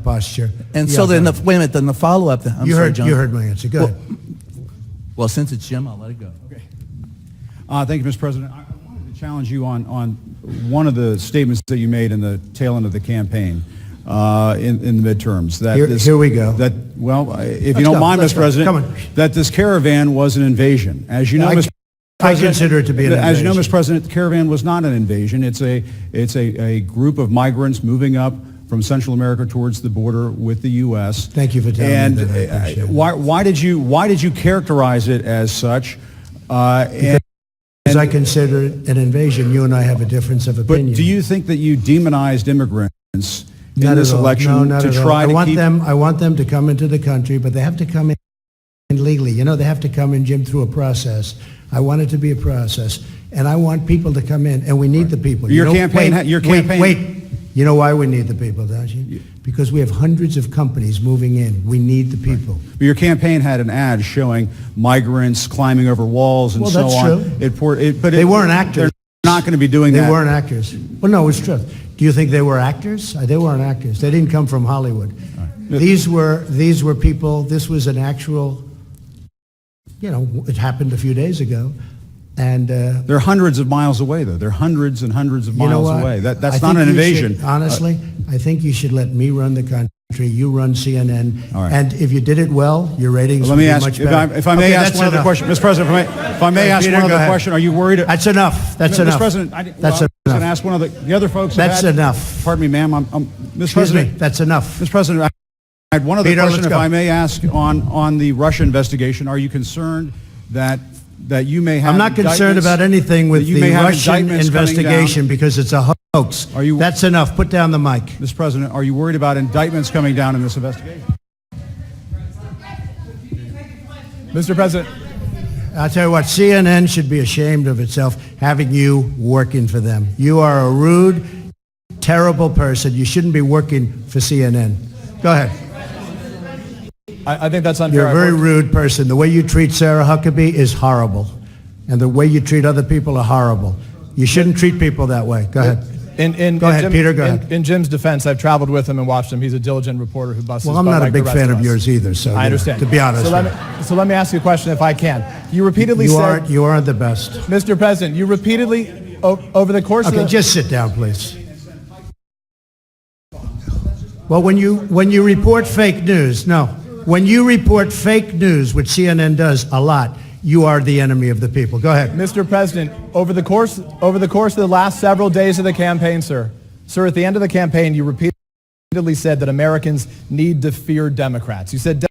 posture. And Yeah, so then, go wait a minute, then the follow-up, then, I'm you sorry, heard, John. you heard my answer. Go ahead. Well, since it's Jim, I'll let it go. Okay. Thank you, Mr. President. I wanted to challenge you on one of the statements that you made in the tail end of the campaign in the midterms. That Here we go. That, well, if Let's you don't go. mind, Let's Mr. go. President, Come on. that this caravan was an invasion. As you know, Mr. I President, consider it to be an as you know, invasion. Mr. President, the caravan was not an invasion. It's a group of migrants moving up from Central America towards the border with the U.S. Thank you for telling and me that. I appreciate it. why did you characterize it as such? As I consider it an invasion, you and I have a difference of opinion. But do you think that you demonized immigrants in Not this at all. election No, not to at all. try to keep? I want them to come into the country, but they have to come in legally. You know, they have to come in, Jim, through a process. I want it to be a process, and I want people to come in, and we need the people. Your You know, campaign. Wait. You know why we need the people, don't you? Because we have hundreds of companies moving in. We need the people. But your campaign had an ad showing migrants climbing over walls and Well, so that's on. true. But they weren't actors. They're not going to be doing that. They weren't actors. Well, no, it's true. Do you think they were actors? They weren't actors. They didn't come from Hollywood. Right. These were people. This was an actual. You know, it happened a few days ago, and They're hundreds of miles away, though. They're hundreds and hundreds of you know miles what? away. I That's think not an you invasion. should, honestly, I think you should let me run the country. You run CNN, All right. and if you did it well, your ratings Let would me be ask, much better. if I may Okay, ask that's one other enough. question, Mr. President. If I may ask Peter, one go other ahead. question, are you worried? That's enough. That's Mr. enough. President, That's I was going to enough. ask one other. The other folks. That's have had, enough. Pardon me, ma'am. Mr. Excuse President. me. That's enough. Mr. President, I had one other Peter, question, let's if go. I may ask, on the Russia investigation. Are you concerned that you may have? I'm not concerned indictments- about anything with that you the may have Russian indictments coming investigation because it's a hoax. Are you- That's enough. Put down the mic. Mr. President, are you worried about indictments coming down in this investigation? Mr. President. I'll tell you what, CNN should be ashamed of itself having you working for them. You are a rude, terrible person. You shouldn't be working for CNN. Go ahead. I think that's unfair. You're a very rude person. The way you treat Sarah Huckabee is horrible. And the way you treat other people are horrible. You shouldn't treat people that way. Go ahead. Go ahead, Peter, go ahead. In Jim's defense, I've traveled with him and watched him. He's a diligent reporter who busts his Well, I'm butt not a like big the rest fan of us. yours either, so I understand. to be honest. So let me ask you a question if I can. You repeatedly said, You aren't the best. Mr. President, you repeatedly, over the course of Okay, the... just sit down, please. Well, when you report fake news, when you report fake news, which CNN does a lot, you are the enemy of the people. Go ahead. Mr. President, over the course of the last several days of the campaign, sir, at the end of the campaign, you repeatedly said that Americans need to fear Democrats. You said